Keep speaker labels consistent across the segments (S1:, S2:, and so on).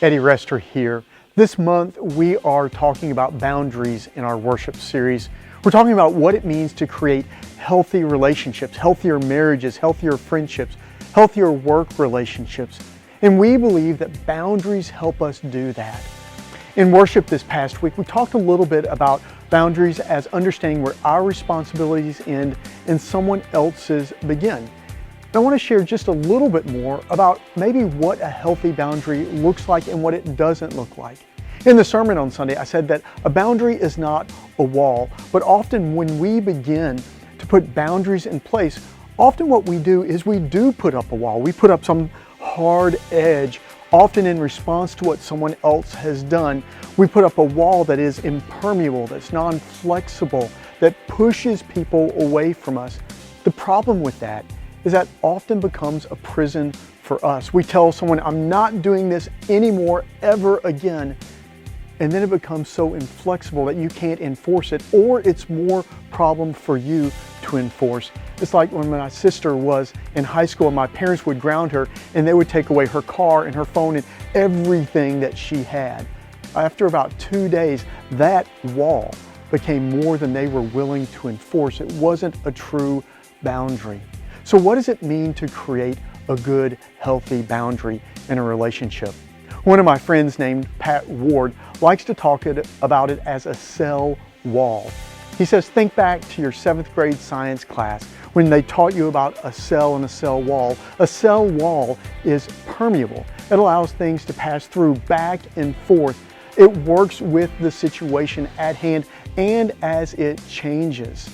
S1: Eddie Rester here. This month we are talking about boundaries in our worship series. We're talking about what it means to create healthy relationships, healthier marriages, healthier friendships, healthier work relationships. And we believe that boundaries help us do that. In worship this past week, we talked a little bit about boundaries as understanding where our responsibilities end and someone else's begin. I want to share just a little bit more about maybe what a healthy boundary looks like and what it doesn't look like. In the sermon on Sunday, I said that a boundary is not a wall, but often when we begin to put boundaries in place, often what we do is we do put up a wall. We put up some hard edge, often in response to what someone else has done. We put up a wall that is impermeable, that's non-flexible, that pushes people away from us. The problem with that is that often becomes a prison for us. We tell someone, I'm not doing this anymore, ever again. And then it becomes so inflexible that you can't enforce it, or it's more problem for you to enforce. It's like when my sister was in high school and my parents would ground her and they would take away her car and her phone and everything that she had. After about 2 days, that wall became more than they were willing to enforce. It wasn't a true boundary. So what does it mean to create a good, healthy boundary in a relationship? One of my friends named Pat Ward likes to talk about it as a cell wall. He says, think back to your 7th grade science class when they taught you about a cell and a cell wall. A cell wall is permeable. It allows things to pass through back and forth. It works with the situation at hand and as it changes.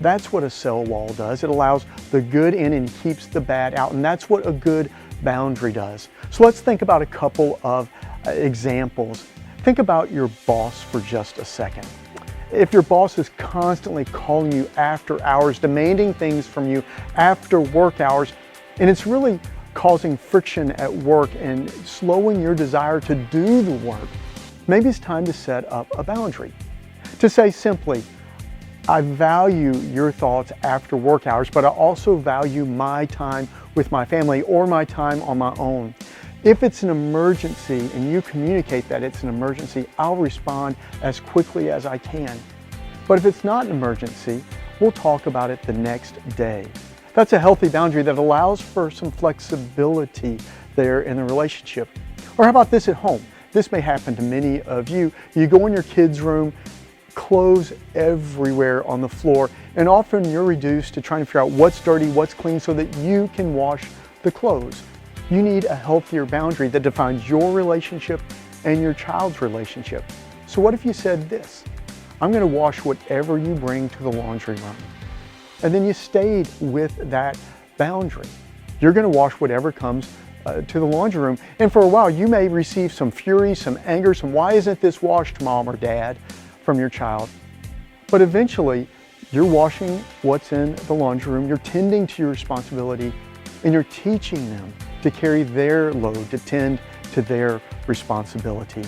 S1: That's what a cell wall does. It allows the good in and keeps the bad out, and that's what a good boundary does. So let's think about a couple of examples. Think about your boss for just a second. If your boss is constantly calling you after hours, demanding things from you after work hours, and it's really causing friction at work and slowing your desire to do the work, maybe it's time to set up a boundary. To say simply, I value your thoughts after work hours, but I also value my time with my family or my time on my own. If it's an emergency and you communicate that it's an emergency, I'll respond as quickly as I can. But if it's not an emergency, we'll talk about it the next day. That's a healthy boundary that allows for some flexibility there in the relationship. Or how about this at home? This may happen to many of you. You go in your kids' room, clothes everywhere on the floor, and often you're reduced to trying to figure out what's dirty, what's clean, so that you can wash the clothes. You need a healthier boundary that defines your relationship and your child's relationship. So what if you said this? I'm going to wash whatever you bring to the laundry room. And then you stayed with that boundary. You're going to wash whatever comes to the laundry room. And for a while, you may receive some fury, some anger, some why isn't this washed, mom or dad, from your child. But eventually, you're washing what's in the laundry room, you're tending to your responsibility, and you're teaching them to carry their load, to tend to their responsibility.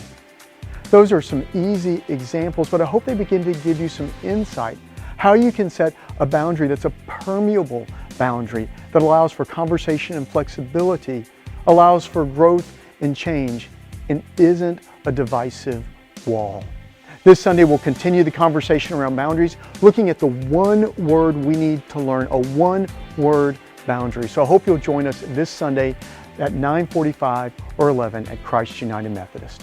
S1: Those are some easy examples, but I hope they begin to give you some insight how you can set a boundary that's a permeable boundary that allows for conversation and flexibility, allows for growth and change, and isn't a divisive wall. This Sunday, we'll continue the conversation around boundaries, looking at the one word we need to learn, a one-word boundary. So I hope you'll join us this Sunday at 9:45 or 11 at Christ United Methodist.